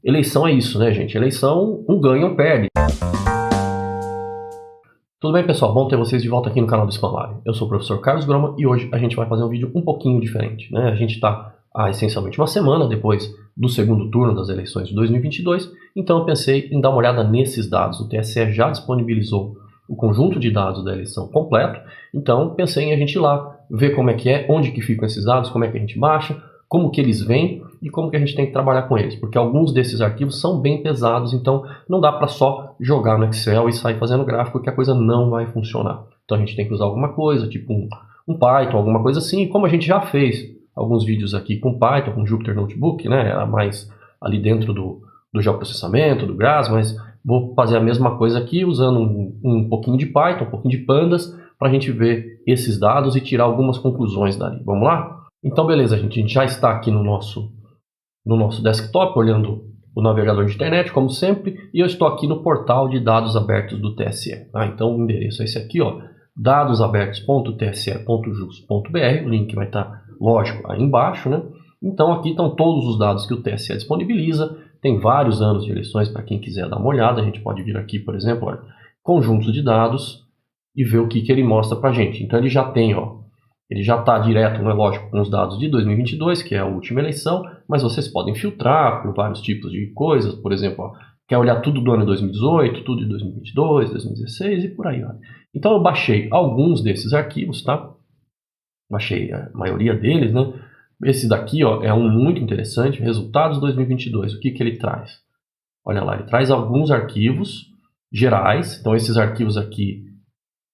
eleição é isso, né, gente? Eleição, um ganha, um perde. Tudo bem, pessoal? Bom ter vocês de volta aqui no canal do Spam Lab. Eu sou o professor Carlos Groma e hoje a gente vai fazer um vídeo um pouquinho diferente, né? A gente está há essencialmente uma semana depois do segundo turno das eleições de 2022, então eu pensei em dar uma olhada nesses dados. O TSE já disponibilizou o conjunto de dados da eleição completo, então pensei em a gente ir lá, ver como é que é, onde que ficam esses dados, como é que a gente baixa, como que eles vêm e como que a gente tem que trabalhar com eles, porque alguns desses arquivos são bem pesados, então não dá para só jogar no Excel e sair fazendo gráfico, que a coisa não vai funcionar. Então a gente tem que usar alguma coisa, tipo um Python, alguma coisa assim, e como a gente já fez alguns vídeos aqui com Python, com Jupyter Notebook, né, era mais ali dentro do geoprocessamento, do GRAS, mas vou fazer a mesma coisa aqui usando um pouquinho de Python, um pouquinho de Pandas, para a gente ver esses dados e tirar algumas conclusões dali. Vamos lá? Então beleza, a gente já está aqui no nosso desktop, olhando o navegador de internet, como sempre, e eu estou aqui no portal de dados abertos do TSE. Então o endereço é esse aqui, ó, dadosabertos.tse.jus.br, o link vai estar, lógico, aí embaixo, né? Então aqui estão todos os dados que o TSE disponibiliza, tem vários anos de eleições para quem quiser dar uma olhada, a gente pode vir aqui, por exemplo, olha, conjunto de dados e ver o que ele mostra para a gente. Então ele já tem, ó, ele já está direto, não é lógico, com os dados de 2022, que é a última eleição, mas vocês podem filtrar por vários tipos de coisas, por exemplo, ó, quer olhar tudo do ano 2018, tudo de 2022, 2016 e por aí vai. Então eu baixei alguns desses arquivos, tá? Baixei a maioria deles, né? Esse daqui, ó, é um muito interessante, resultados 2022, o que ele traz? Olha lá, ele traz alguns arquivos gerais, então esses arquivos aqui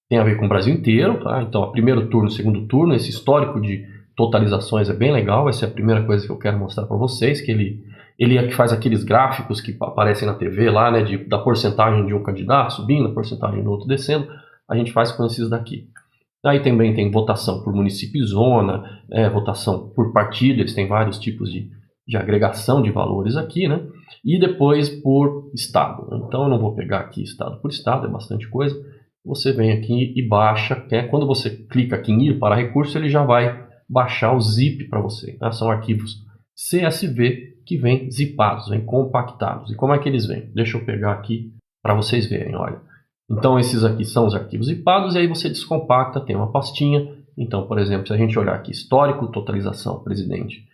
tem a ver com o Brasil inteiro, tá? Então, primeiro turno, segundo turno, esse histórico de totalizações é bem legal, essa é a primeira coisa que eu quero mostrar para vocês, que ele é que faz aqueles gráficos que aparecem na TV lá, né, da porcentagem de um candidato subindo, a porcentagem do outro descendo, a gente faz com esses daqui. Aí também tem votação por município e zona, votação por partido, eles têm vários tipos de agregação de valores aqui, né? E depois por estado. Então eu não vou pegar aqui estado por estado, é bastante coisa. Você vem aqui e baixa, quando você clica aqui em ir para recurso, ele já vai baixar o zip para você. Tá? São arquivos CSV que vêm zipados, vêm compactados. E como é que eles vêm? Deixa eu pegar aqui para vocês verem, olha. Então esses aqui são os arquivos zipados e aí você descompacta, tem uma pastinha. Então, por exemplo, se a gente olhar aqui, histórico, totalização, presidente,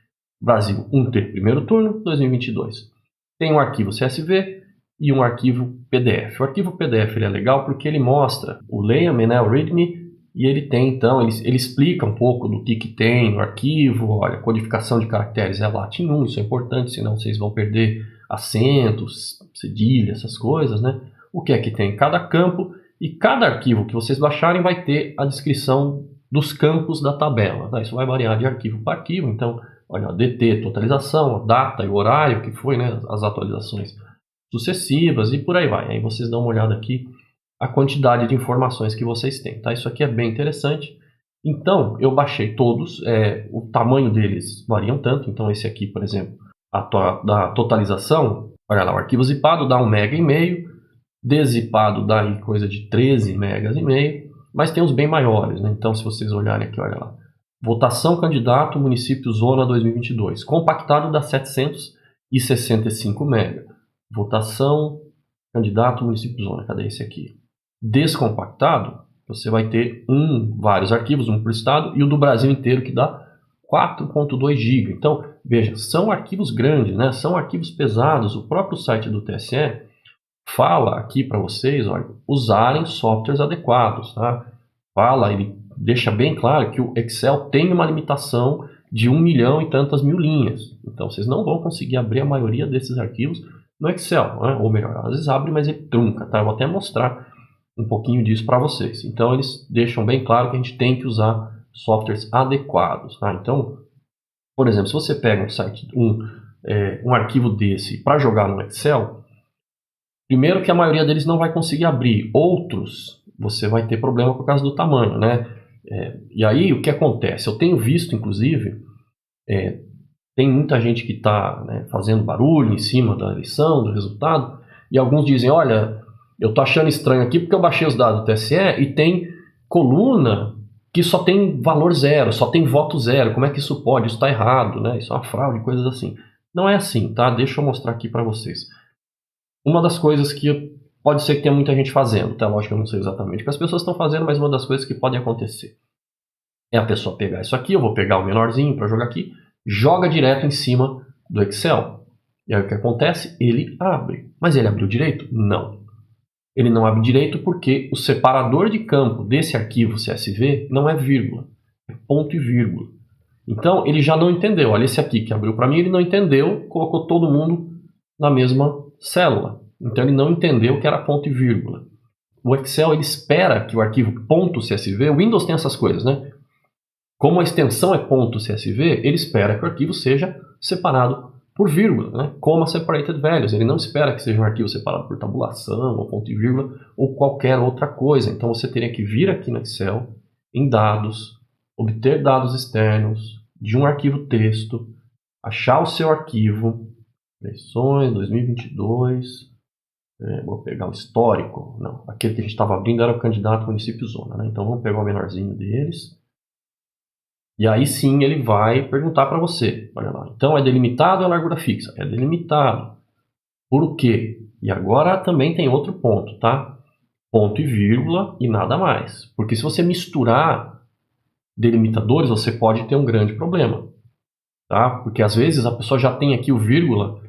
Brasil, primeiro turno, 2022. Tem um arquivo CSV e um arquivo PDF. O arquivo PDF ele é legal porque ele mostra o layame, né, o readme, e ele tem, então, ele explica um pouco do que tem no arquivo. Olha, codificação de caracteres é Latin 1, isso é importante, senão vocês vão perder acentos, cedilha, essas coisas, né? O que é que tem em cada campo, e cada arquivo que vocês baixarem vai ter a descrição dos campos da tabela. Tá? Isso vai variar de arquivo para arquivo, então, olha, DT, totalização, a data e o horário que foi, né, as atualizações sucessivas e por aí vai. Aí vocês dão uma olhada aqui a quantidade de informações que vocês têm, tá? Isso aqui é bem interessante. Então, eu baixei todos, o tamanho deles variam tanto. Então, esse aqui, por exemplo, da totalização, olha lá, o arquivo zipado dá 1,5 MB, deszipado dá aí coisa de 13,5 MB, mas tem os bem maiores, né? Então, se vocês olharem aqui, olha lá, votação candidato município zona 2022, compactado dá 765 MB. Votação, candidato, município, zona. Cadê esse aqui? Descompactado, você vai ter vários arquivos, um por estado, e o do Brasil inteiro que dá 4,2 GB. Então, veja, são arquivos grandes, né? São arquivos pesados. O próprio site do TSE fala aqui para vocês, olha, usarem softwares adequados, tá? Ele deixa bem claro que o Excel tem uma limitação de 1 milhão e tantas mil linhas. Então, vocês não vão conseguir abrir a maioria desses arquivos no Excel, né? Ou melhor, às vezes abre, mas ele trunca, tá? Eu vou até mostrar um pouquinho disso para vocês. Então eles deixam bem claro que a gente tem que usar softwares adequados, tá? Então, por exemplo, se você pega um arquivo desse para jogar no Excel, primeiro que a maioria deles não vai conseguir abrir, outros você vai ter problema por causa do tamanho, né? E aí o que acontece? Eu tenho visto, inclusive, tem muita gente que está, né, fazendo barulho em cima da eleição, do resultado, e alguns dizem, olha, eu estou achando estranho aqui porque eu baixei os dados do TSE e tem coluna que só tem valor zero, só tem voto zero, como é que isso pode? Isso está errado, né? Isso é uma fraude, coisas assim. Não é assim, tá? Deixa eu mostrar aqui para vocês. Uma das coisas que pode ser que tenha muita gente fazendo, tá? Lógico que eu não sei exatamente o que as pessoas estão fazendo, mas uma das coisas que pode acontecer é a pessoa pegar isso aqui, eu vou pegar o menorzinho para jogar aqui, joga direto em cima do Excel. E aí o que acontece? Ele abre. Mas ele abriu direito? Não. Ele não abre direito porque o separador de campo desse arquivo CSV não é vírgula, é ponto e vírgula. Então ele já não entendeu. Olha esse aqui que abriu para mim, ele não entendeu, colocou todo mundo na mesma célula. Então ele não entendeu que era ponto e vírgula. O Excel ele espera que o arquivo .csv, o Windows tem essas coisas, né? Como a extensão é .csv, ele espera que o arquivo seja separado por vírgula, né? Como a separated values. Ele não espera que seja um arquivo separado por tabulação, ou ponto e vírgula, ou qualquer outra coisa. Então você teria que vir aqui no Excel, em dados, obter dados externos de um arquivo texto, achar o seu arquivo, eleições 2022, vou pegar o histórico, não, aquele que a gente estava abrindo era o candidato município zona, né? Então vamos pegar o menorzinho deles, e aí sim ele vai perguntar para você, olha lá, então é delimitado ou é largura fixa? É delimitado. Por quê? E agora também tem outro ponto, tá? Ponto e vírgula e nada mais. Porque se você misturar delimitadores, você pode ter um grande problema, tá? Porque às vezes a pessoa já tem aqui o vírgula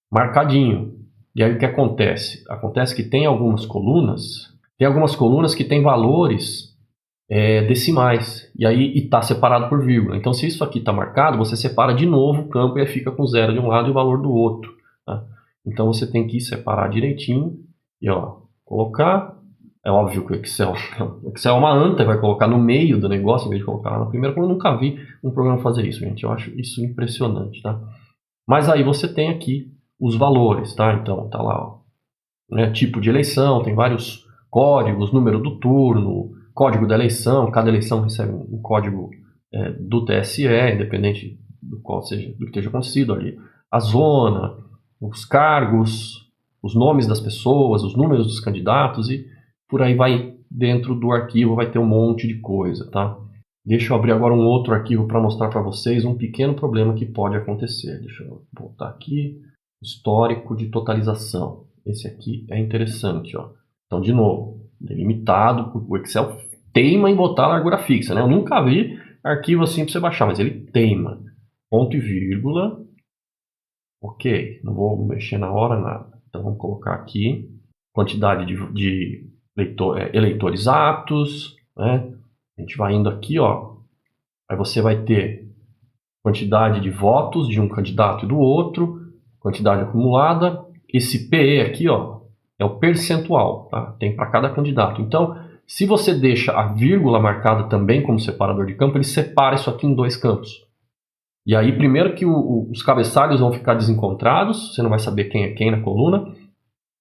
marcadinho. E aí o que acontece? Acontece que tem algumas colunas que têm valores decimais, e aí está separado por vírgula. Então se isso aqui está marcado, você separa de novo o campo e aí fica com 0 de um lado e o valor do outro, tá? Então você tem que separar direitinho e colocar. É óbvio que o Excel é uma anta, vai colocar no meio do negócio em vez de colocar lá na primeira, porque eu nunca vi um programa fazer isso, gente. Eu acho isso impressionante, tá? Mas aí você tem aqui os valores, tá? Então tá lá, né, tipo de eleição, tem vários códigos, número do turno, código da eleição, cada eleição recebe um código do TSE, independente do qual seja, do que esteja acontecido ali. A zona, os cargos, os nomes das pessoas, os números dos candidatos e por aí vai. Dentro do arquivo vai ter um monte de coisa, tá? Deixa eu abrir agora um outro arquivo para mostrar para vocês um pequeno problema que pode acontecer. Deixa eu voltar aqui. Histórico de totalização. Esse aqui é interessante, ó. Então, de novo, delimitado, o Excel teima em botar a largura fixa, né? Eu nunca vi arquivo assim para você baixar, mas ele teima. Ponto e vírgula. Ok, não vou mexer na hora, nada. Então, vamos colocar aqui quantidade de eleitores aptos, né? A gente vai indo aqui, ó. Aí você vai ter quantidade de votos de um candidato e do outro, quantidade acumulada. Esse PE aqui, ó, é o percentual, tá? Tem para cada candidato. Então, se você deixa a vírgula marcada também como separador de campo, ele separa isso aqui em dois campos. E aí, primeiro que os cabeçalhos vão ficar desencontrados, você não vai saber quem é quem na coluna,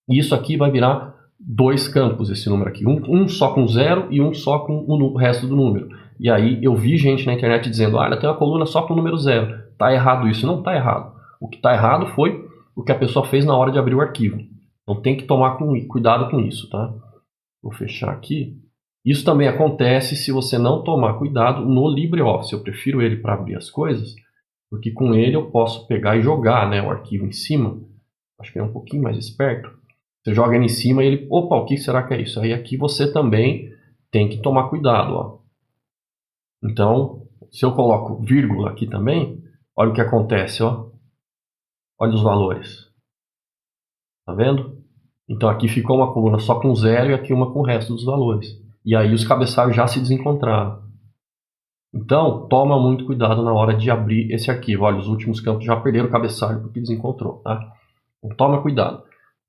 e isso aqui vai virar dois campos, esse número aqui. Um só com 0 e um só com o resto do número. E aí eu vi gente na internet dizendo, olha, tem uma coluna só com o número 0. Tá errado isso. Não tá errado. O que tá errado foi o que a pessoa fez na hora de abrir o arquivo. Então tem que tomar cuidado com isso, tá? Vou fechar aqui. Isso também acontece se você não tomar cuidado no LibreOffice. Eu prefiro ele para abrir as coisas, porque com ele eu posso pegar e jogar, né, o arquivo em cima. Acho que é um pouquinho mais esperto. Você joga ele em cima e ele, opa, o que será que é isso? Aí aqui você também tem que tomar cuidado, ó. Então, se eu coloco vírgula aqui também, olha o que acontece, ó. Olha os valores. Tá vendo? Então aqui ficou uma coluna só com 0 e aqui uma com o resto dos valores. E aí os cabeçalhos já se desencontraram. Então, toma muito cuidado na hora de abrir esse arquivo. Olha, os últimos campos já perderam o cabeçalho porque desencontrou, tá? Então, toma cuidado.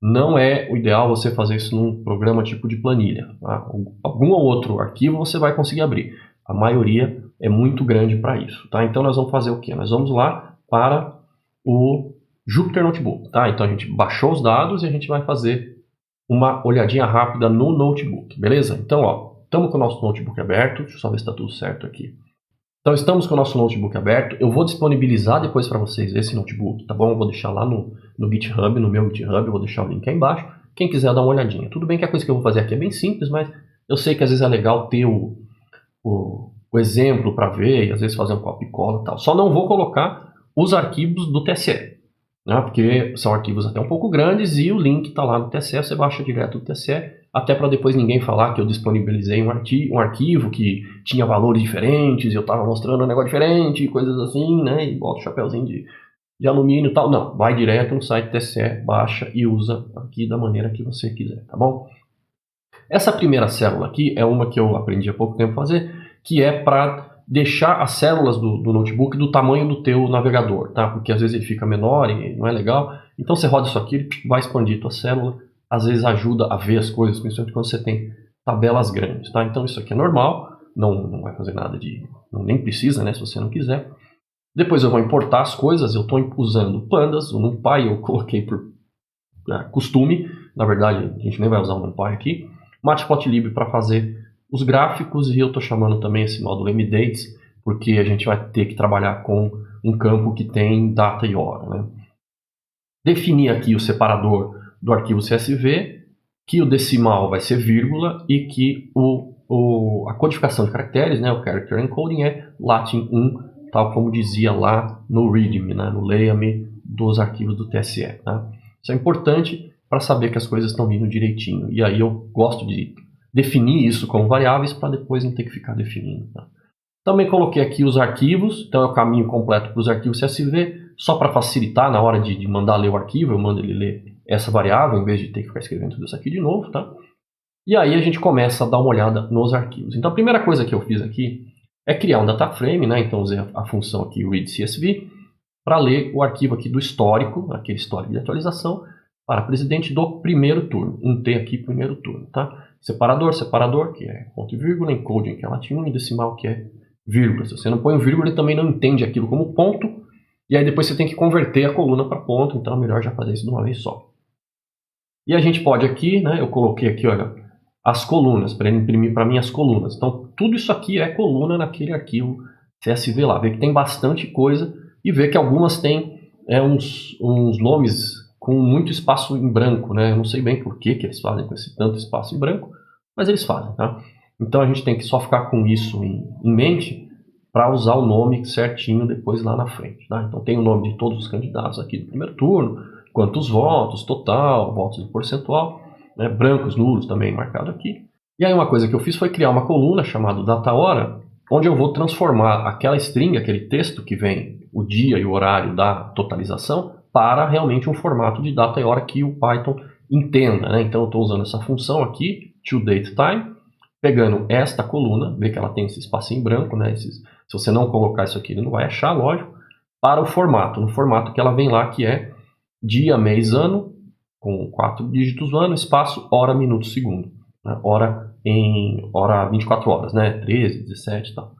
Não é o ideal você fazer isso num programa tipo de planilha, tá? Algum ou outro arquivo você vai conseguir abrir. A maioria é muito grande para isso, tá? Então nós vamos fazer o quê? Nós vamos lá para o Jupyter Notebook, tá? Então a gente baixou os dados e a gente vai fazer uma olhadinha rápida no notebook, beleza? Então, ó, estamos com o nosso notebook aberto. Deixa eu só ver se está tudo certo aqui. Então estamos com o nosso notebook aberto. Eu vou disponibilizar depois para vocês esse notebook, tá bom? Eu vou deixar lá no GitHub, no meu GitHub, eu vou deixar o link aí embaixo. Quem quiser dar uma olhadinha. Tudo bem que a coisa que eu vou fazer aqui é bem simples, mas eu sei que às vezes é legal ter o exemplo para ver e às vezes fazer um copy e cola e tal. Só não vou colocar os arquivos do TSE, né? Porque são arquivos até um pouco grandes e o link está lá no TSE, você baixa direto do TSE, até para depois ninguém falar que eu disponibilizei um arquivo que tinha valores diferentes e eu estava mostrando um negócio diferente, coisas assim, né? E bota o chapéuzinho de alumínio e tal. Não, vai direto no site TSE, baixa e usa aqui da maneira que você quiser, tá bom? Essa primeira célula aqui é uma que eu aprendi há pouco tempo a fazer, que é para deixar as células do notebook do tamanho do teu navegador, tá? Porque às vezes ele fica menor e não é legal. Então você roda isso aqui, ele vai expandir tua célula, às vezes ajuda a ver as coisas, principalmente quando você tem tabelas grandes, tá? Então isso aqui é normal, não vai fazer nada de... nem precisa, né, se você não quiser. Depois eu vou importar as coisas, eu estou usando pandas, o NumPy eu coloquei por costume, na verdade a gente nem vai usar o NumPy aqui. Matplotlib para fazer os gráficos e eu estou chamando também esse módulo mdates porque a gente vai ter que trabalhar com um campo que tem data e hora, né? Definir aqui o separador do arquivo CSV, que o decimal vai ser vírgula e que a codificação de caracteres, né, o character encoding é Latin 1, tal como dizia lá no README, né, no leia-me dos arquivos do TSE. Tá? Isso é importante para saber que as coisas estão vindo direitinho. E aí eu gosto de definir isso como variáveis para depois não ter que ficar definindo. Tá? Também coloquei aqui os arquivos, então é o caminho completo para os arquivos CSV, só para facilitar na hora de mandar ler o arquivo, eu mando ele ler essa variável, em vez de ter que ficar escrevendo tudo isso aqui de novo. Tá? E aí a gente começa a dar uma olhada nos arquivos. Então a primeira coisa que eu fiz aqui é criar um data frame, né? Então usei a função aqui readCSV para ler o arquivo aqui do histórico, aquele histórico de atualização, para presidente do primeiro turno, um T aqui, primeiro turno, tá? Separador, que é ponto e vírgula, encoding, que é latim 1, e decimal, que é vírgula. Se você não põe vírgula, ele também não entende aquilo como ponto, e aí depois você tem que converter a coluna para ponto, então é melhor já fazer isso de uma vez só. E a gente pode aqui, né, eu coloquei aqui, olha, as colunas, para ele imprimir para mim as colunas. Então tudo isso aqui é coluna naquele arquivo CSV lá. Vê que tem bastante coisa e vê que algumas têm uns nomes com muito espaço em branco, né? Eu não sei bem por que eles fazem com esse tanto espaço em branco, mas eles fazem, tá? Então a gente tem que só ficar com isso em mente para usar o nome certinho depois lá na frente, tá? Então tem o nome de todos os candidatos aqui do primeiro turno, quantos votos, total, votos em percentual, né? Brancos, nulos também marcado aqui. E aí uma coisa que eu fiz foi criar uma coluna chamada data hora, onde eu vou transformar aquela string, aquele texto que vem o dia e o horário da totalização, para realmente um formato de data e hora que o Python entenda, né? Então eu estou usando essa função aqui, toDateTime, pegando esta coluna, vê que ela tem esse espaço em branco, né? Se você não colocar isso aqui, ele não vai achar, lógico, para o formato, no formato que ela vem lá, que é dia, mês, ano, com 4 dígitos ano, espaço, hora, minuto, segundo. Né? Hora 24 horas, né? 13, 17 e tal.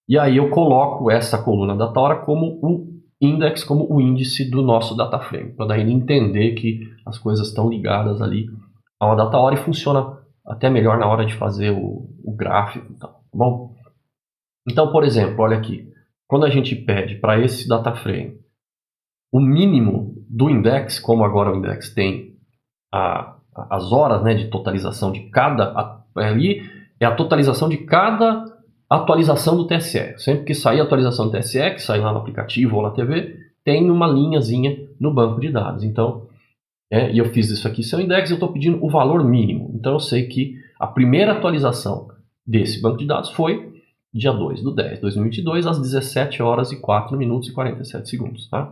E aí eu coloco essa coluna data hora como o index, como o índice do nosso data frame, para daí ele entender que as coisas estão ligadas ali a uma data hora e funciona até melhor na hora de fazer o gráfico, tá bom? Então, por exemplo, olha aqui, quando a gente pede para esse data frame o mínimo do index, como agora o index tem as horas, né, de totalização de cada, ali é a totalização de cada atualização do TSE. Sempre que sair a atualização do TSE, que sai lá no aplicativo ou na TV, tem uma linhazinha no banco de dados. Então, e eu fiz isso aqui, seu index, eu estou pedindo o valor mínimo. Então eu sei que a primeira atualização desse banco de dados foi dia 2/10/2022, às 17 horas e 4 minutos e 47 segundos. Tá?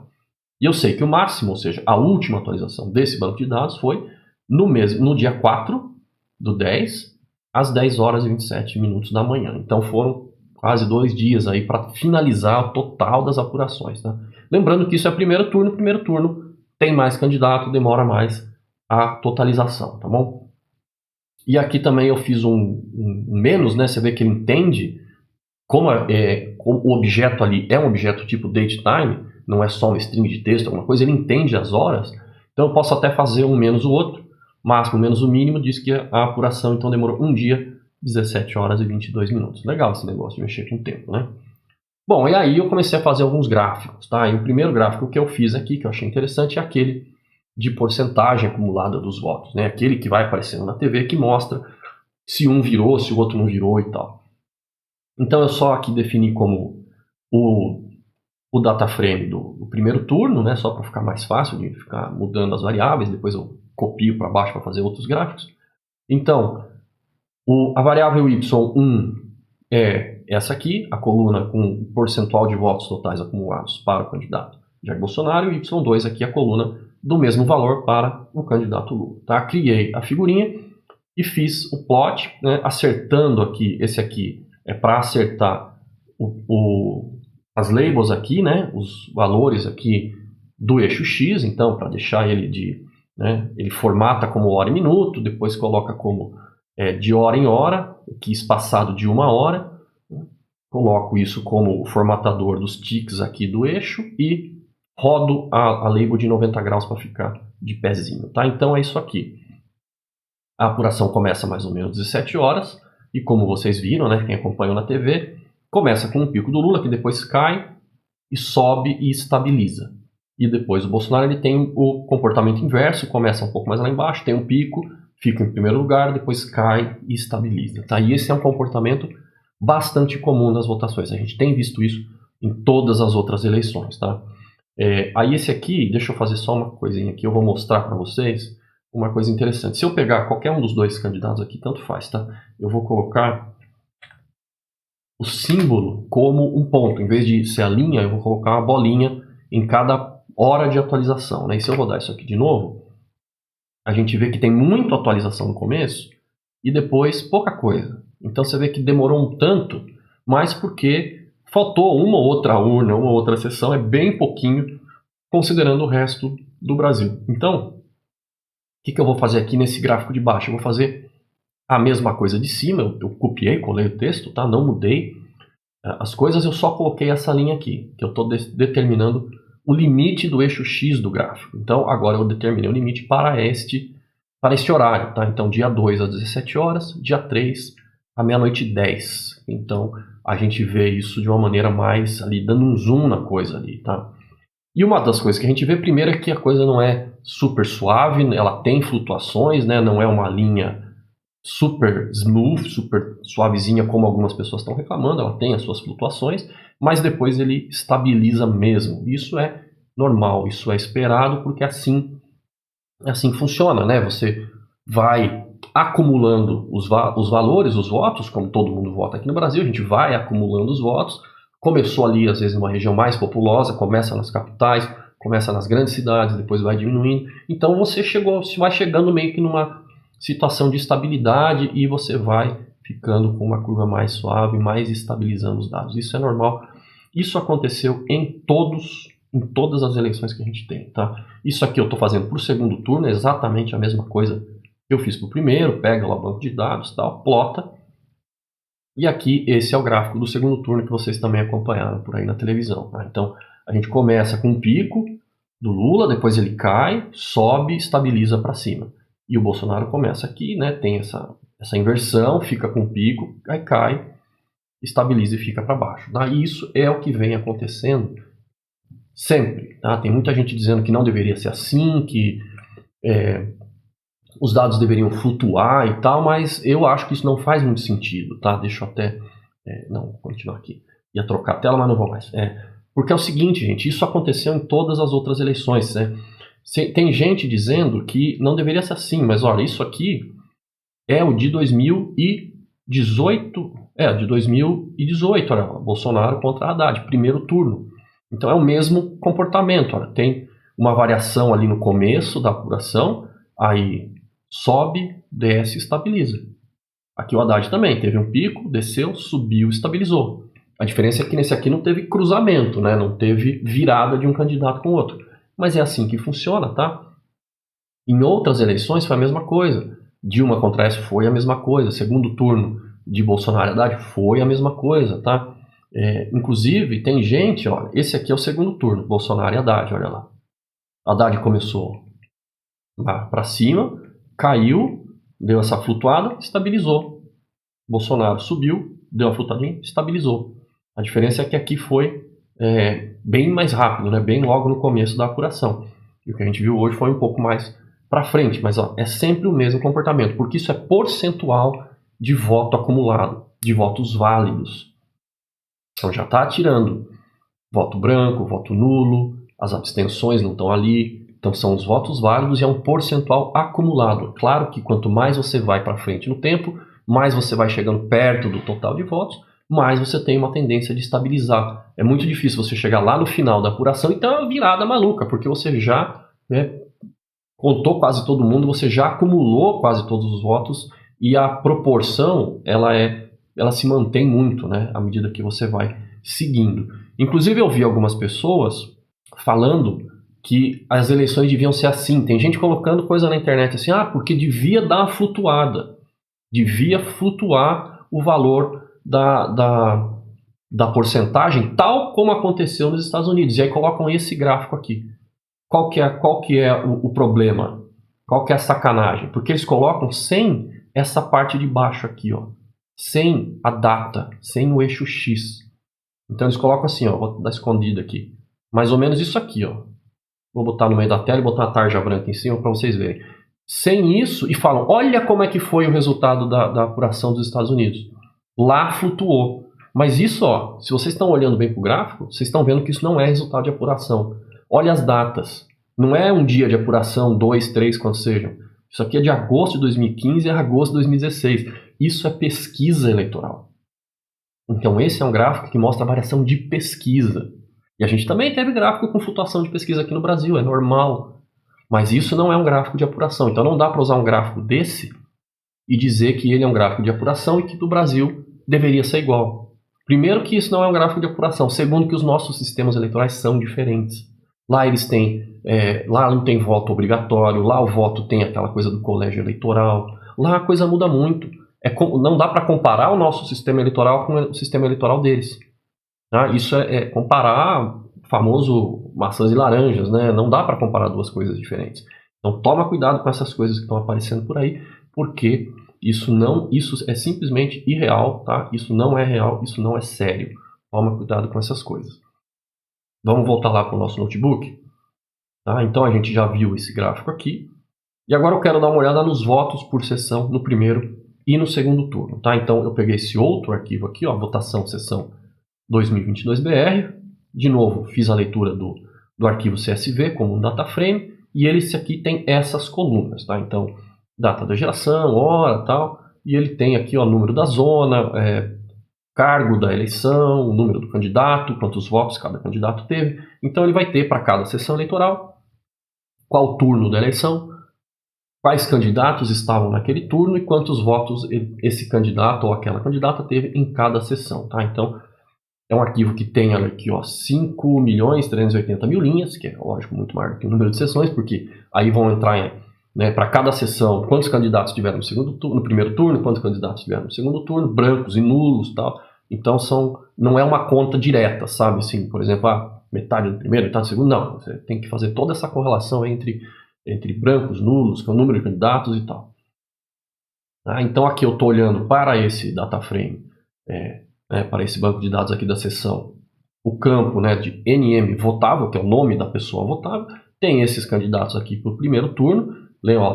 E eu sei que o máximo, ou seja, a última atualização desse banco de dados foi no dia 4/10, às 10 horas e 27 minutos da manhã. Então foram quase 2 dias aí para finalizar o total das apurações. Tá? Lembrando que isso é primeiro turno tem mais candidato, demora mais a totalização, tá bom? E aqui também eu fiz um menos, né? Você vê que ele entende como o objeto ali é um objeto tipo datetime, não é só uma string de texto, alguma coisa, ele entende as horas, então eu posso até fazer um menos o outro, máximo menos o mínimo, diz que a apuração então demorou um dia, 17 horas e 22 minutos. Legal esse negócio de mexer com o tempo, né? Bom, e aí eu comecei a fazer alguns gráficos, tá? E o primeiro gráfico que eu fiz aqui, que eu achei interessante, é aquele de porcentagem acumulada dos votos, né? Aquele que vai aparecendo na TV, que mostra se um virou, se o outro não virou e tal. Então eu só aqui defini como o o data frame do primeiro turno, né, só para ficar mais fácil de ficar mudando as variáveis, depois eu copio para baixo para fazer outros gráficos. Então, a variável y1 é essa aqui, a coluna com o percentual de votos totais acumulados para o candidato Jair Bolsonaro, e y2 aqui a coluna do mesmo valor para o candidato Lula. Tá? Criei a figurinha e fiz o plot, né, acertando aqui, esse aqui é para acertar as labels aqui, né, os valores aqui do eixo X, então para deixar ele ele formata como hora e minuto, depois coloca como de hora em hora, aqui espaçado de 1 hora, coloco isso como o formatador dos ticks aqui do eixo e rodo a label de 90 graus para ficar de pezinho, tá? Então é isso aqui. A apuração começa mais ou menos 17 horas e como vocês viram, né, quem acompanhou na TV, começa com um pico do Lula que depois cai e sobe e estabiliza. E depois o Bolsonaro ele tem o comportamento inverso, começa um pouco mais lá embaixo, tem um pico, fica em primeiro lugar, depois cai e estabiliza. Tá? E esse é um comportamento bastante comum nas votações. A gente tem visto isso em todas as outras eleições. Tá? Aí esse aqui, deixa eu fazer só uma coisinha aqui, eu vou mostrar para vocês uma coisa interessante. Se eu pegar qualquer um dos dois candidatos aqui, tanto faz, tá? Eu vou colocar o símbolo como um ponto. Em vez de ser a linha, eu vou colocar uma bolinha em cada hora de atualização. Né? E se eu rodar isso aqui de novo, a gente vê que tem muita atualização no começo e depois pouca coisa. Então você vê que demorou um tanto, mas porque faltou uma ou outra urna, uma ou outra sessão, é bem pouquinho, considerando o resto do Brasil. Então, o que eu vou fazer aqui nesse gráfico de baixo? Eu vou fazer a mesma coisa de cima, eu copiei, colei o texto, tá? Não mudei as coisas, eu só coloquei essa linha aqui, que eu estou determinando o limite do eixo X do gráfico. Então, agora eu determinei o limite para este horário. Tá? Então, dia 2 às 17 horas, dia 3 à meia-noite e 10. Então, a gente vê isso de uma maneira mais ali, dando um zoom na coisa ali. Tá? E uma das coisas que a gente vê primeiro é que a coisa não é super suave, ela tem flutuações, né? Não é uma linha super smooth, super suavezinha, como algumas pessoas estão reclamando, ela tem as suas flutuações, mas depois ele estabiliza mesmo. Isso é normal, isso é esperado, porque assim funciona, né? Você vai acumulando os valores, os votos, como todo mundo vota aqui no Brasil, a gente vai acumulando os votos. Começou ali, às vezes, numa região mais populosa, começa nas capitais, começa nas grandes cidades, depois vai diminuindo. Então você vai chegando meio que numa situação de estabilidade e você vai ficando com uma curva mais suave, mais estabilizando os dados. Isso é normal. Isso aconteceu em todas as eleições que a gente tem. Tá? Isso aqui eu estou fazendo para o segundo turno, é exatamente a mesma coisa que eu fiz para o primeiro. Pega lá o banco de dados, tal, plota. E aqui esse é o gráfico do segundo turno que vocês também acompanharam por aí na televisão. Tá? Então a gente começa com um pico do Lula, depois ele cai, sobe, estabiliza para cima. E o Bolsonaro começa aqui, né, tem essa inversão, fica com pico, aí cai, estabiliza e fica para baixo. Tá? E isso é o que vem acontecendo sempre. Tá? Tem muita gente dizendo que não deveria ser assim, que os dados deveriam flutuar e tal, mas eu acho que isso não faz muito sentido. Tá? Deixa eu até... não, vou continuar aqui. Ia trocar a tela, mas não vou mais. Porque é o seguinte, gente, isso aconteceu em todas as outras eleições, né? Tem gente dizendo que não deveria ser assim, mas olha, isso aqui é o de 2018, de 2018, olha, Bolsonaro contra Haddad, primeiro turno. Então é o mesmo comportamento, olha, tem uma variação ali no começo da apuração, aí sobe, desce e estabiliza. Aqui o Haddad também teve um pico, desceu, subiu, estabilizou. A diferença é que nesse aqui não teve cruzamento, né? Não teve virada de um candidato com o outro. Mas é assim que funciona, tá? Em outras eleições foi a mesma coisa. Dilma contra Aécio foi a mesma coisa. Segundo turno de Bolsonaro e Haddad foi a mesma coisa, tá? Inclusive, tem gente, olha, esse aqui é o segundo turno, Bolsonaro e Haddad, olha lá. Haddad começou para cima, caiu, deu essa flutuada, estabilizou. Bolsonaro subiu, deu uma flutuadinha, estabilizou. A diferença é que aqui foi bem mais rápido, né? Bem logo no começo da apuração. E o que a gente viu hoje foi um pouco mais para frente, mas ó, é sempre o mesmo comportamento, porque isso é percentual de voto acumulado, de votos válidos. Então já está tirando voto branco, voto nulo, as abstenções não estão ali. Então são os votos válidos e é um percentual acumulado. Claro que quanto mais você vai para frente no tempo, mais você vai chegando perto do total de votos, mais você tem uma tendência de estabilizar. É muito difícil você chegar lá no final da apuração e ter uma virada maluca, porque você já contou quase todo mundo, você já acumulou quase todos os votos e a proporção ela se mantém muito, né, à medida que você vai seguindo. Inclusive eu vi algumas pessoas falando que as eleições deviam ser assim. Tem gente colocando coisa na internet assim, porque devia dar uma flutuada. Devia flutuar o valor da porcentagem, tal como aconteceu nos Estados Unidos. E aí colocam esse gráfico aqui. Qual que é o problema? Qual que é a sacanagem? Porque eles colocam sem essa parte de baixo aqui, ó, sem a data, sem o eixo X. Então eles colocam assim, ó, vou dar escondido aqui. Mais ou menos isso aqui, ó. Vou botar no meio da tela e botar uma tarja branca em cima para vocês verem. Sem isso, e falam, olha como é que foi o resultado da apuração dos Estados Unidos. Lá flutuou. Mas isso, ó, se vocês estão olhando bem para o gráfico, vocês estão vendo que isso não é resultado de apuração. Olha as datas. Não é um dia de apuração, 2, 3, quantos sejam. Isso aqui é de agosto de 2015 a agosto de 2016. Isso é pesquisa eleitoral. Então esse é um gráfico que mostra a variação de pesquisa. E a gente também teve gráfico com flutuação de pesquisa aqui no Brasil, é normal. Mas isso não é um gráfico de apuração. Então não dá para usar um gráfico desse e dizer que ele é um gráfico de apuração e que do Brasil deveria ser igual. Primeiro que isso não é um gráfico de apuração. Segundo que os nossos sistemas eleitorais são diferentes. Lá eles têm, lá não tem voto obrigatório, lá o voto tem aquela coisa do colégio eleitoral. Lá a coisa muda muito. Não dá para comparar o nosso sistema eleitoral com o sistema eleitoral deles. Tá? Isso é comparar o famoso maçãs e laranjas, né? Não dá para comparar duas coisas diferentes. Então toma cuidado com essas coisas que estão aparecendo por aí, porque isso é simplesmente irreal, tá? Isso não é real, isso não é sério. Toma cuidado com essas coisas. Vamos voltar lá para o nosso notebook. Tá? Então a gente já viu esse gráfico aqui. E agora eu quero dar uma olhada nos votos por sessão no primeiro e no segundo turno. Tá? Então eu peguei esse outro arquivo aqui, ó, votação sessão 2022BR. De novo, fiz a leitura do arquivo CSV como um data frame. E ele aqui tem essas colunas. Tá? Então, data da geração, hora tal. E ele tem aqui o número da zona, cargo da eleição, o número do candidato, quantos votos cada candidato teve. Então ele vai ter para cada sessão eleitoral qual turno da eleição, quais candidatos estavam naquele turno e quantos votos esse candidato ou aquela candidata teve em cada sessão. Tá? Então é um arquivo que tem aqui 5.380.000 linhas, que é lógico muito maior do que o número de sessões, porque aí vão entrar para cada sessão quantos candidatos tiveram no primeiro turno, quantos candidatos tiveram no segundo turno, brancos e nulos e tal. Então não é uma conta direta, sabe? Assim, por exemplo, metade do primeiro, metade do segundo, não. Você tem que fazer toda essa correlação entre brancos, nulos, que é o número de candidatos e tal. Então aqui eu estou olhando para esse data frame, para esse banco de dados aqui da sessão, o campo de NM votável, que é o nome da pessoa votável, tem esses candidatos aqui para o primeiro turno.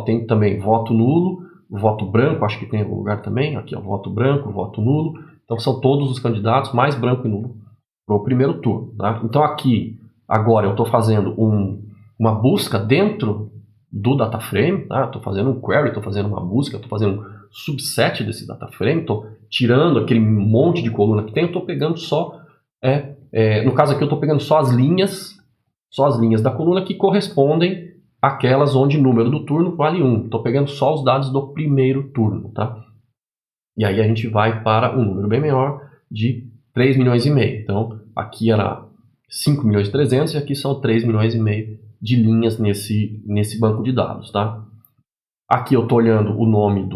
Tem também voto nulo, voto branco, acho que tem em algum lugar também, aqui voto branco, voto nulo. Então são todos os candidatos mais branco e nulo para o primeiro turno. Tá? Então aqui, agora eu estou fazendo uma busca dentro do data frame, tá? Estou fazendo um query, estou fazendo uma busca, estou fazendo um subset desse data frame, estou tirando aquele monte de coluna que tem, eu estou pegando só, no caso aqui eu estou pegando só as linhas da coluna que correspondem àquelas onde o número do turno vale 1. Estou pegando só os dados do primeiro turno, tá? E aí a gente vai para um número bem menor de 3 milhões e meio. Então aqui era 5 milhões e 300 e aqui são 3 milhões e meio de linhas nesse banco de dados, tá? Aqui eu estou olhando o nome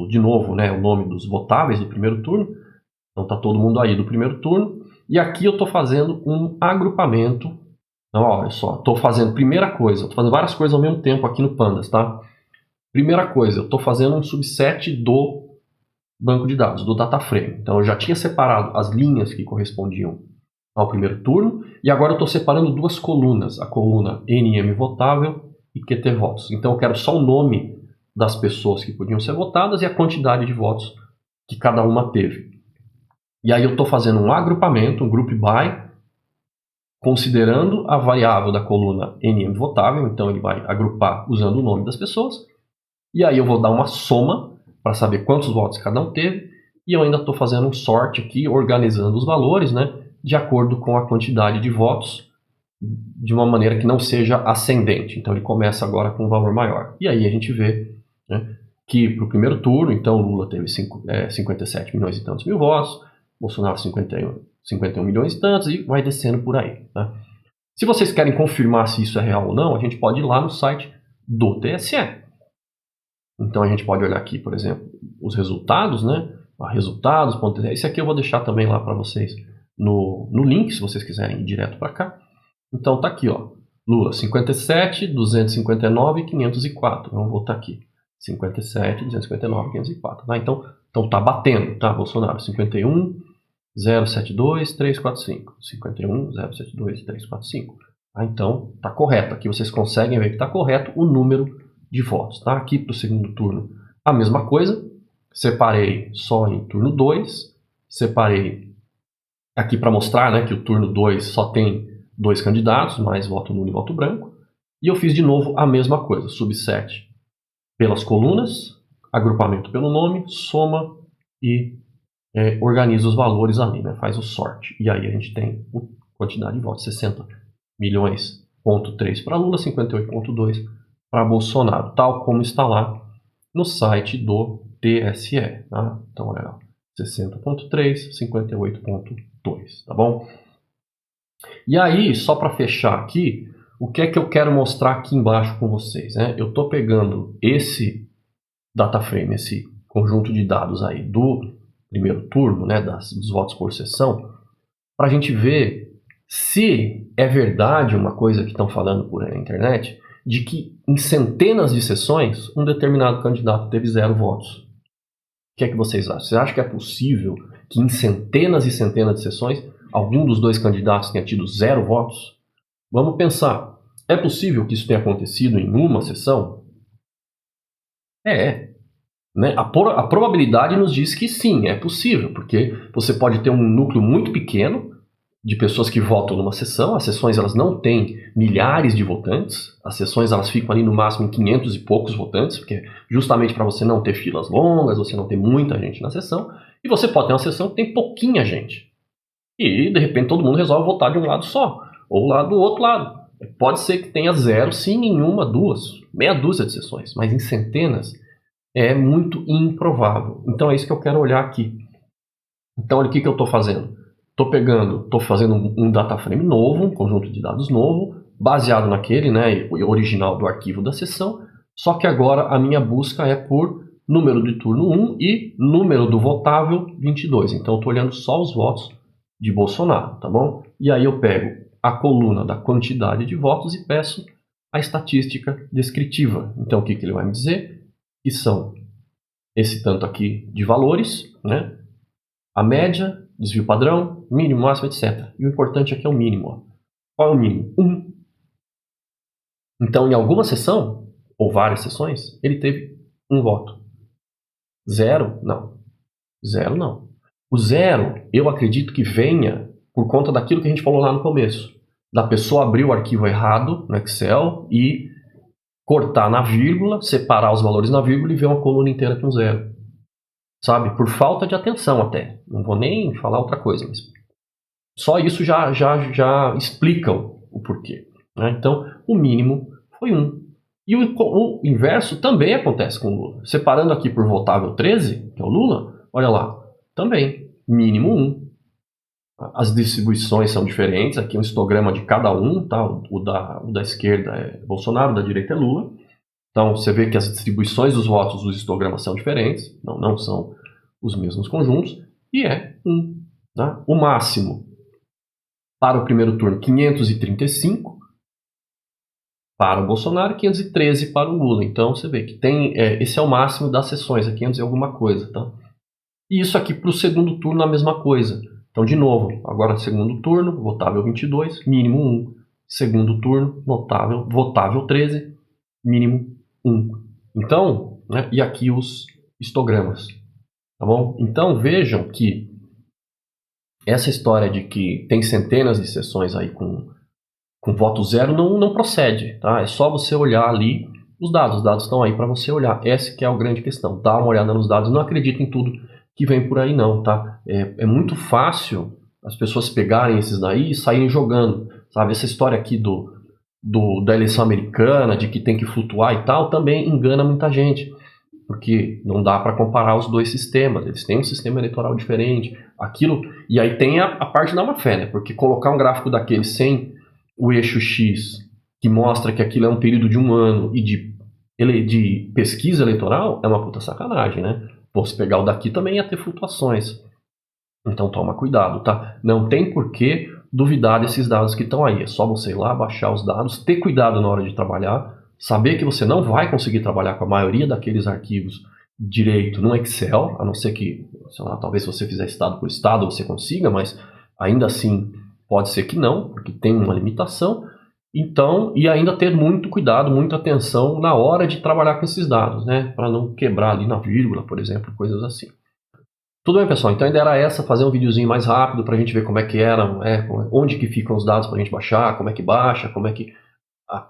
de novo, o nome dos votáveis do primeiro turno. Então está todo mundo aí do primeiro turno. E aqui eu estou fazendo um agrupamento. Então, olha só, estou fazendo primeira coisa, estou fazendo várias coisas ao mesmo tempo aqui no Pandas, tá? Primeira coisa, eu estou fazendo um subset do banco de dados, do data frame. Então eu já tinha separado as linhas que correspondiam ao primeiro turno e agora eu estou separando duas colunas, a coluna NM votável e QT votos. Então eu quero só o nome das pessoas que podiam ser votadas e a quantidade de votos que cada uma teve. E aí eu estou fazendo um agrupamento, um group by, considerando a variável da coluna NM votável, então ele vai agrupar usando o nome das pessoas, e aí eu vou dar uma soma para saber quantos votos cada um teve, e eu ainda estou fazendo um sort aqui, organizando os valores, né, de acordo com a quantidade de votos, de uma maneira que não seja ascendente. Então ele começa agora com um valor maior. E aí a gente vê, né, que para o primeiro turno, então Lula teve 57 milhões e tantos mil votos, Bolsonaro 51 milhões e tantos, e vai descendo por aí. Né? Se vocês querem confirmar se isso é real ou não, a gente pode ir lá no site do TSE. Então a gente pode olhar aqui, por exemplo, os resultados, né? Resultados.tse. Esse aqui eu vou deixar também lá para vocês no link, se vocês quiserem ir direto para cá. Então tá aqui, ó. Lula 57, 259 e 504. Vamos voltar aqui. 57, 259 e 504. Tá? Então tá batendo, tá? Bolsonaro 51, 072, 345. 51, 072, 345. Tá? Então tá correto. Aqui vocês conseguem ver que tá correto o número de votos. Tá? Aqui para o segundo turno a mesma coisa. Separei só em turno 2. Separei aqui para mostrar, né, que o turno 2 só tem 2 candidatos, mais voto nulo e voto branco. E eu fiz de novo a mesma coisa. Subset pelas colunas, agrupamento pelo nome, soma e organiza os valores ali, né? Faz o sort. E aí a gente tem a quantidade de votos, 60 milhões,3 para Lula, 58,2 para Bolsonaro, tal como está lá no site do TSE. Tá? Então, olha lá, 60,3, 58,2, tá bom? E aí, só para fechar aqui, o que é que eu quero mostrar aqui embaixo com vocês? Né? Eu estou pegando esse data frame, esse conjunto de dados aí do primeiro turno, né, dos votos por sessão, para a gente ver se é verdade uma coisa que estão falando por aí na internet, de que em centenas de sessões um determinado candidato teve 0 votos. O que é que vocês acham? Vocês acham que é possível que em centenas e centenas de sessões algum dos dois candidatos tenha tido 0 votos? Vamos pensar. É possível que isso tenha acontecido em uma sessão? Né? A probabilidade nos diz que sim, é possível, porque você pode ter um núcleo muito pequeno de pessoas que votam numa sessão. As sessões elas não têm milhares de votantes, as sessões elas ficam ali no máximo em 500 e poucos votantes, porque justamente para você não ter filas longas, você não ter muita gente na sessão, e você pode ter uma sessão que tem pouquinha gente. E de repente todo mundo resolve votar de um lado só, ou lá do outro lado. Pode ser que tenha 0, sim, em uma, duas, meia dúzia de sessões, mas em centenas é muito improvável. Então é isso que eu quero olhar aqui. Então olha o que eu estou fazendo. Estou fazendo um data frame novo, um conjunto de dados novo, baseado naquele, né, original do arquivo da sessão, só que agora a minha busca é por número de turno 1 e número do votável 22. Então eu estou olhando só os votos de Bolsonaro, tá bom? E aí eu pego a coluna da quantidade de votos e peço a estatística descritiva. Então o que ele vai me dizer? Que são esse tanto aqui de valores, né? A média, desvio padrão, mínimo, máximo, etc. E o importante aqui é o mínimo. Ó. Qual é o mínimo? 1. Então, em alguma sessão, ou várias sessões, ele teve 1 voto. 0? Não. 0 não. O 0, eu acredito que venha por conta daquilo que a gente falou lá no começo. Da pessoa abrir o arquivo errado no Excel e cortar na vírgula, separar os valores na vírgula e ver uma coluna inteira com 0. Sabe? Por falta de atenção até. Não vou nem falar outra coisa, mas só isso já explica o porquê. Né? Então, o mínimo foi 1. E o inverso também acontece com o Lula. Separando aqui por votável 13, que é o Lula, olha lá, também, mínimo 1. As distribuições são diferentes, aqui é um histograma de cada um, tá? O da esquerda é Bolsonaro, o da direita é Lula. Então, você vê que as distribuições dos votos dos histogramas são diferentes, não são os mesmos conjuntos, e é 1. Tá? O máximo para o primeiro turno, 535 para o Bolsonaro e 513 para o Lula. Então, você vê que esse é o máximo das sessões, é 500 e alguma coisa. Tá? E isso aqui para o segundo turno a mesma coisa. Então, de novo, agora segundo turno, votável 22, mínimo 1. Segundo turno, votável 13, mínimo 1. Então, né, e aqui os histogramas, tá bom? Então vejam que essa história de que tem centenas de sessões aí com com voto zero não procede, tá? É só você olhar ali os dados estão aí para você olhar. Essa que é a grande questão, dá uma olhada nos dados, não acredita em tudo que vem por aí não, tá? É muito fácil as pessoas pegarem esses daí e saírem jogando, sabe? Essa história aqui da eleição americana, de que tem que flutuar e tal, também engana muita gente, porque não dá para comparar os dois sistemas, eles têm um sistema eleitoral diferente, aquilo, e aí tem a parte da má-fé, né? Porque colocar um gráfico daquele sem o eixo X, que mostra que aquilo é um período de 1 ano e de pesquisa eleitoral, é uma puta sacanagem, né? Pô, se pegar o daqui também ia ter flutuações. Então toma cuidado, tá? Não tem por que duvidar desses dados que estão aí. É só você ir lá, baixar os dados, ter cuidado na hora de trabalhar, saber que você não vai conseguir trabalhar com a maioria daqueles arquivos direito no Excel, a não ser que, sei lá, talvez se você fizer estado por estado você consiga, mas ainda assim pode ser que não, porque tem uma limitação. Então, e ainda ter muito cuidado, muita atenção na hora de trabalhar com esses dados, né? Para não quebrar ali na vírgula, por exemplo, coisas assim. Tudo bem, pessoal? Então a ideia era essa, fazer um videozinho mais rápido para a gente ver como é que era, onde que ficam os dados para a gente baixar, como é que baixa, como é que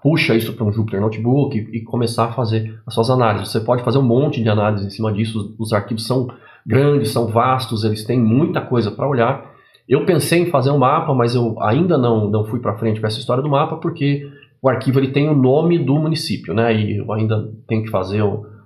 puxa isso para um Jupyter Notebook e começar a fazer as suas análises. Você pode fazer um monte de análises em cima disso, os arquivos são grandes, são vastos, eles têm muita coisa para olhar. Eu pensei em fazer um mapa, mas eu ainda não fui para frente com essa história do mapa, porque o arquivo ele tem o nome do município, né? E eu ainda tenho que fazer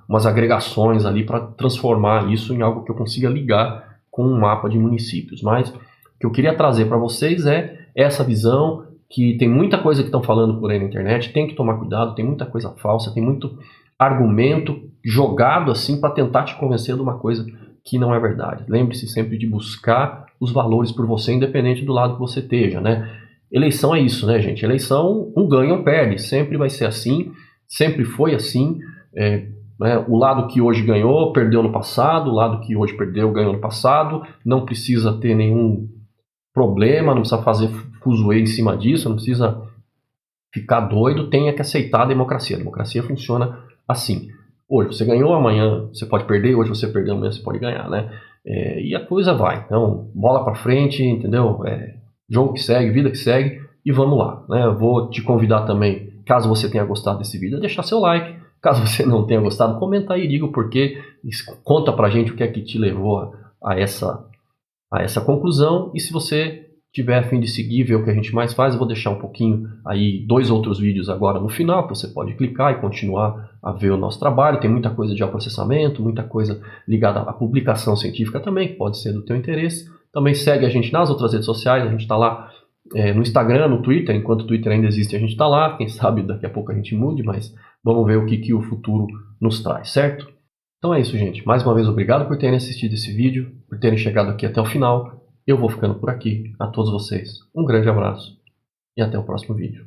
umas agregações ali para transformar isso em algo que eu consiga ligar com um mapa de municípios. Mas o que eu queria trazer para vocês é essa visão, que tem muita coisa que estão falando por aí na internet, tem que tomar cuidado, tem muita coisa falsa, tem muito argumento jogado assim para tentar te convencer de uma coisa que não é verdade. Lembre-se sempre de buscar os valores por você, independente do lado que você esteja, né? Eleição é isso, né, gente? Eleição, um ganha ou perde, sempre vai ser assim, sempre foi assim. Né? O lado que hoje ganhou, perdeu no passado, o lado que hoje perdeu, ganhou no passado, não precisa ter nenhum problema, não precisa fazer fuzuê em cima disso, não precisa ficar doido, tenha que aceitar a democracia. A democracia funciona assim. Hoje você ganhou, amanhã você pode perder, hoje você perdeu, amanhã você pode ganhar, né? E a coisa vai. Então, bola pra frente, entendeu? Jogo que segue, vida que segue, e vamos lá, né? Eu vou te convidar também, caso você tenha gostado desse vídeo, a deixar seu like. Caso você não tenha gostado, comenta aí, diga o porquê, conta pra gente o que é que te levou a essa conclusão, e se você tiver a fim de seguir, ver o que a gente mais faz, eu vou deixar um pouquinho aí, 2 outros vídeos agora no final, que você pode clicar e continuar a ver o nosso trabalho. Tem muita coisa de processamento, muita coisa ligada à publicação científica também, que pode ser do teu interesse. Também segue a gente nas outras redes sociais, a gente está lá no Instagram, no Twitter, enquanto o Twitter ainda existe a gente está lá, quem sabe daqui a pouco a gente mude, mas vamos ver o que o futuro nos traz, certo? Então é isso, gente. Mais uma vez, obrigado por terem assistido esse vídeo, por terem chegado aqui até o final. Eu vou ficando por aqui. A todos vocês, um grande abraço e até o próximo vídeo.